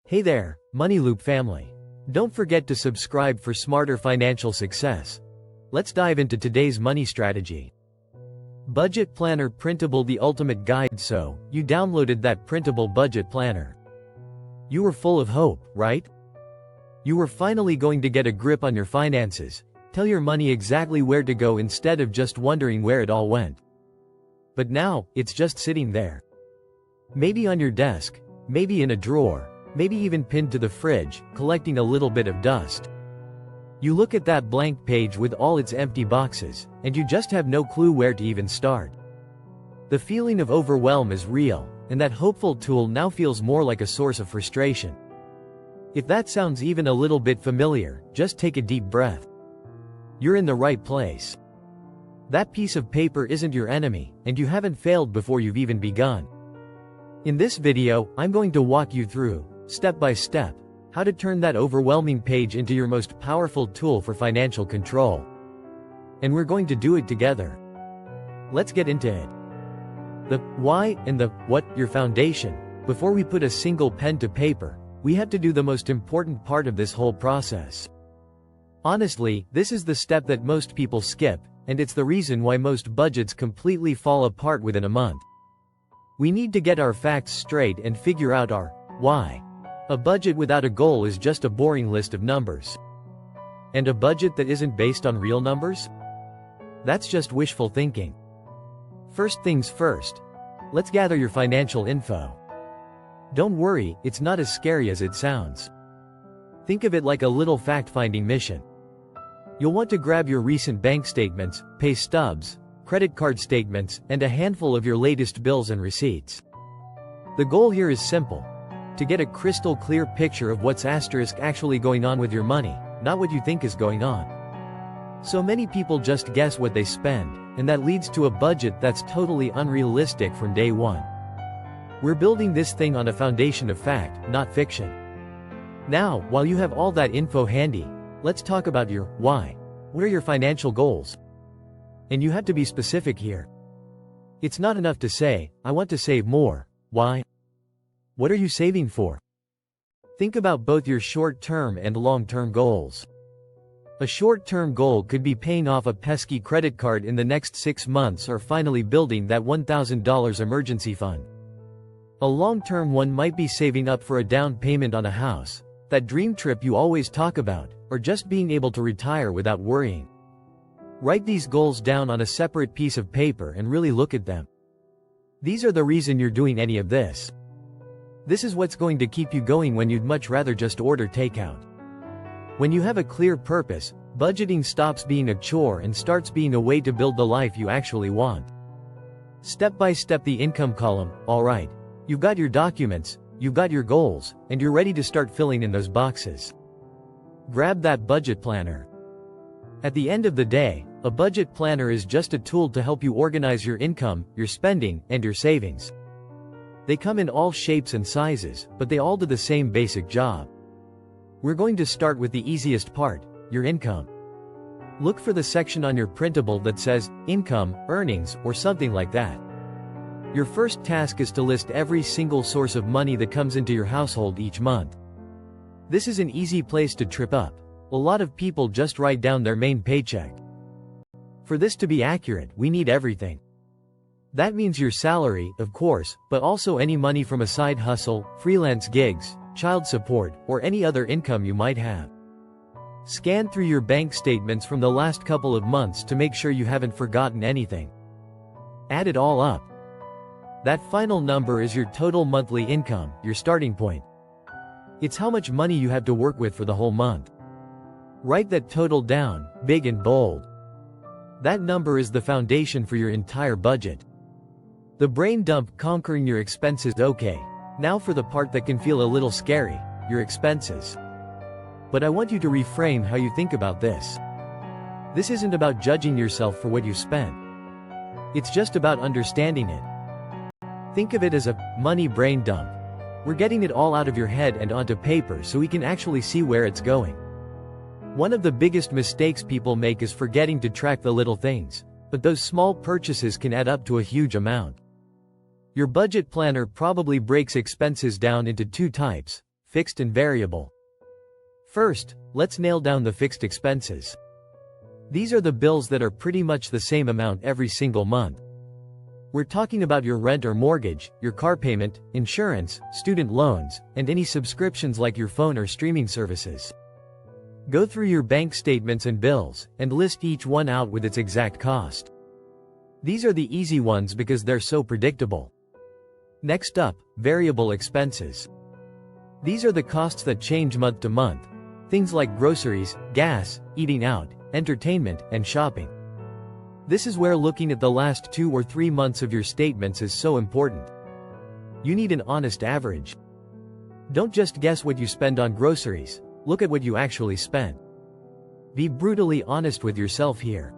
Hey there, Money Loop family. Don't forget to subscribe for smarter financial success. Let's dive into today's money strategy. Budget Planner Printable, the ultimate guide. So, you downloaded that printable budget planner. You were full of hope, right? You were finally going to get a grip on your finances, tell your money exactly where to go instead of just wondering where it all went. But now, it's just sitting there. Maybe on your desk, maybe in a drawer, maybe even pinned to the fridge, collecting a little bit of dust. You look at that blank page with all its empty boxes, and you just have no clue where to even start. The feeling of overwhelm is real, and that hopeful tool now feels more like a source of frustration. If that sounds even a little bit familiar, just take a deep breath. You're in the right place. That piece of paper isn't your enemy, and you haven't failed before you've even begun. In this video, I'm going to walk you through, step by step, how to turn that overwhelming page into your most powerful tool for financial control. And we're going to do it together. Let's get into it. The why and the what, your foundation. Before we put a single pen to paper, we have to do the most important part of this whole process. Honestly, this is the step that most people skip, and it's the reason why most budgets completely fall apart within a month. We need to get our facts straight and figure out our why. A budget without a goal is just a boring list of numbers. And a budget that isn't based on real numbers? That's just wishful thinking. First things first. Let's gather your financial info. Don't worry, it's not as scary as it sounds. Think of it like a little fact-finding mission. You'll want to grab your recent bank statements, pay stubs, credit card statements, and a handful of your latest bills and receipts. The goal here is simple. To get a crystal clear picture of what's actually going on with your money, not what you think is going on. So many people just guess what they spend, and that leads to a budget that's totally unrealistic from day one. We're building this thing on a foundation of fact, not fiction. Now, while you have all that info handy, let's talk about your why. What are your financial goals? And you have to be specific here. It's not enough to say, I want to save more. Why? What are you saving for? Think about both your short-term and long-term goals. A short-term goal could be paying off a pesky credit card in the next 6 months or finally building that $1,000 emergency fund. A long-term one might be saving up for a down payment on a house, that dream trip you always talk about, or just being able to retire without worrying. Write these goals down on a separate piece of paper and really look at them. These are the reason you're doing any of this. This is what's going to keep you going when you'd much rather just order takeout. When you have a clear purpose, budgeting stops being a chore and starts being a way to build the life you actually want. Step by step, the income column. Alright, you've got your documents, you've got your goals, and you're ready to start filling in those boxes. Grab that budget planner. At the end of the day, a budget planner is just a tool to help you organize your income, your spending, and your savings. They come in all shapes and sizes, but they all do the same basic job. We're going to start with the easiest part, your income. Look for the section on your printable that says, income, earnings, or something like that. Your first task is to list every single source of money that comes into your household each month. This is an easy place to trip up. A lot of people just write down their main paycheck. For this to be accurate, we need everything. That means your salary, of course, but also any money from a side hustle, freelance gigs, child support, or any other income you might have. Scan through your bank statements from the last couple of months to make sure you haven't forgotten anything. Add it all up. That final number is your total monthly income, your starting point. It's how much money you have to work with for the whole month. Write that total down, big and bold. That number is the foundation for your entire budget. The brain dump, conquering your expenses. Okay, now for the part that can feel a little scary, your expenses. But I want you to reframe how you think about this. This isn't about judging yourself for what you spent. It's just about understanding it. Think of it as a money brain dump. We're getting it all out of your head and onto paper so we can actually see where it's going. One of the biggest mistakes people make is forgetting to track the little things, but those small purchases can add up to a huge amount. Your budget planner probably breaks expenses down into two types. fixed and variable. First, let's nail down the fixed expenses. These are the bills that are pretty much the same amount every single month. We're talking about your rent or mortgage, your car payment, insurance, student loans, and any subscriptions like your phone or streaming services. Go through your bank statements and bills, and list each one out with its exact cost. These are the easy ones because they're so predictable. Next up, variable expenses. These are the costs that change month to month. Things like groceries, gas, eating out, entertainment, and shopping. This is where looking at the last 2 or 3 months of your statements is so important. You need an honest average. Don't just guess what you spend on groceries, look at what you actually spent. Be brutally honest with yourself here.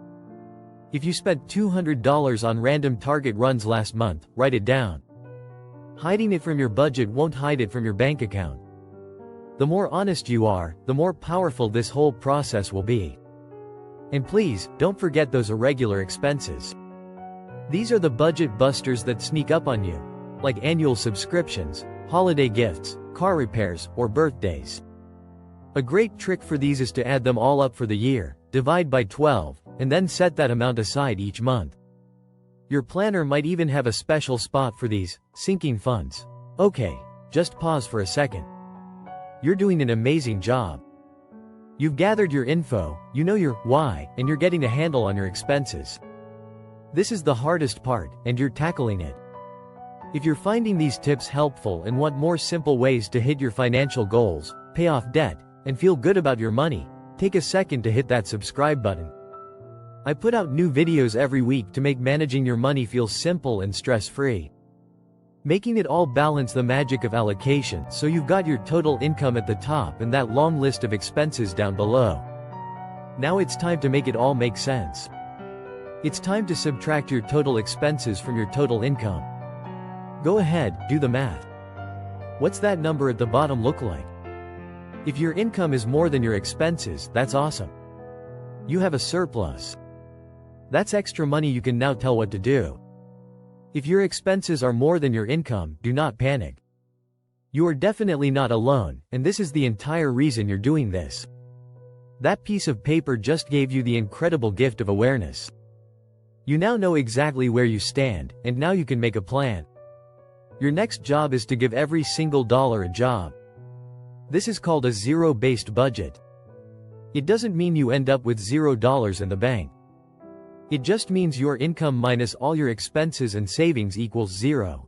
If you spent $200 on random Target runs last month, write it down. Hiding it from your budget won't hide it from your bank account. The more honest you are, the more powerful this whole process will be. And please, don't forget those irregular expenses. These are the budget busters that sneak up on you, like annual subscriptions, holiday gifts, car repairs, or birthdays. A great trick for these is to add them all up for the year, divide by 12, and then set that amount aside each month. Your planner might even have a special spot for these, sinking funds. Okay, just pause for a second. You're doing an amazing job. You've gathered your info, you know your why, and you're getting a handle on your expenses. This is the hardest part, and you're tackling it. If you're finding these tips helpful and want more simple ways to hit your financial goals, pay off debt, and feel good about your money, take a second to hit that subscribe button. I put out new videos every week to make managing your money feel simple and stress-free. Making it all balance the magic of allocation so you've got your total income at the top and that long list of expenses down below. Now it's time to make it all make sense. It's time to subtract your total expenses from your total income. Go ahead, do the math. What's that number at the bottom look like? If your income is more than your expenses, that's awesome. You have a surplus. That's extra money you can now tell what to do. If your expenses are more than your income, do not panic. You are definitely not alone, and this is the entire reason you're doing this. That piece of paper just gave you the incredible gift of awareness. You now know exactly where you stand, and now you can make a plan. Your next job is to give every single dollar a job. This is called a zero-based budget. It doesn't mean you end up with $0 in the bank. It just means your income minus all your expenses and savings equals 0.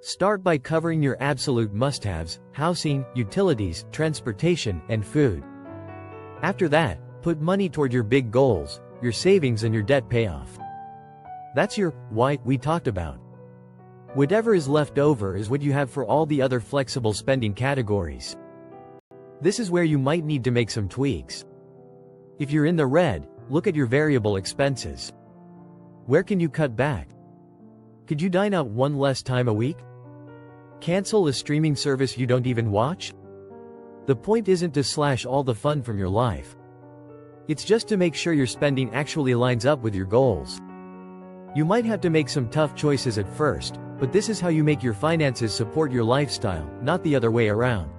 Start by covering your absolute must-haves: housing, utilities, transportation, and food. After that, put money toward your big goals, your savings and your debt payoff. That's your why we talked about. Whatever is left over is what you have for all the other flexible spending categories. This is where you might need to make some tweaks. If you're in the red, look at your variable expenses. Where can you cut back? Could you dine out one less time a week? Cancel a streaming service you don't even watch? The point isn't to slash all the fun from your life. It's just to make sure your spending actually lines up with your goals. You might have to make some tough choices at first, but this is how you make your finances support your lifestyle, not the other way around.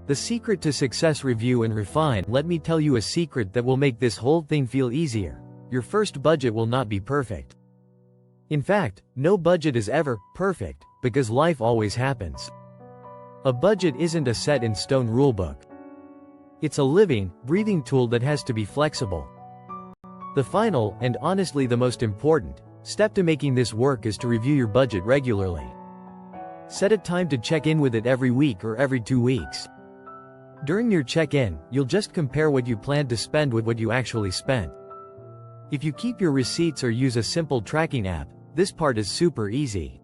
The secret to success: review and refine. Let me tell you a secret that will make this whole thing feel easier. Your first budget will not be perfect. In fact, no budget is ever perfect, because life always happens. A budget isn't a set-in-stone rulebook. It's a living, breathing tool that has to be flexible. The final, and honestly the most important, step to making this work is to review your budget regularly. Set a time to check in with it every week or every 2 weeks. During your check-in, you'll just compare what you planned to spend with what you actually spent. If you keep your receipts or use a simple tracking app, this part is super easy.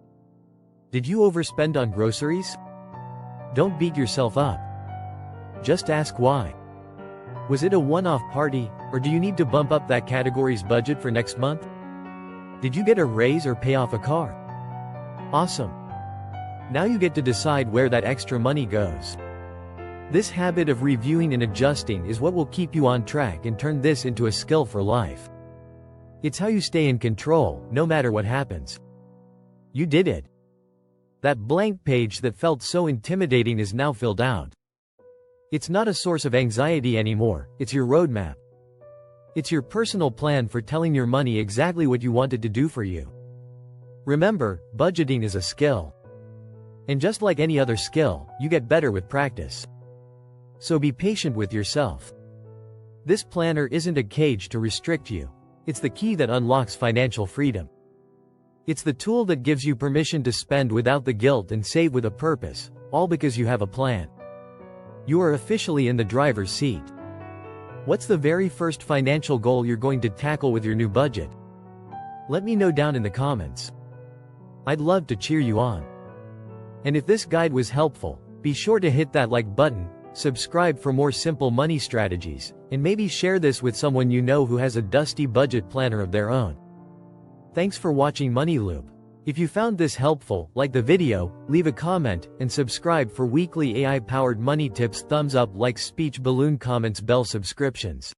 Did you overspend on groceries? Don't beat yourself up. Just ask why. Was it a one-off party, or do you need to bump up that category's budget for next month? Did you get a raise or pay off a car? Awesome. Now you get to decide where that extra money goes. This habit of reviewing and adjusting is what will keep you on track and turn this into a skill for life. It's how you stay in control, no matter what happens. You did it. That blank page that felt so intimidating is now filled out. It's not a source of anxiety anymore, it's your roadmap. It's your personal plan for telling your money exactly what you want it to do for you. Remember, budgeting is a skill. And just like any other skill, you get better with practice. So be patient with yourself. This planner isn't a cage to restrict you. It's the key that unlocks financial freedom. It's the tool that gives you permission to spend without the guilt and save with a purpose, all because you have a plan. You are officially in the driver's seat. What's the very first financial goal you're going to tackle with your new budget? Let me know down in the comments. I'd love to cheer you on. And if this guide was helpful, be sure to hit that like button, subscribe for more simple money strategies, and maybe share this with someone you know who has a dusty budget planner of their own. Thanks for watching Money Loop. If you found this helpful, like the video, leave a comment, and subscribe for weekly AI-powered money tips. Thumbs up, like, speech balloon, comments, bell, subscriptions.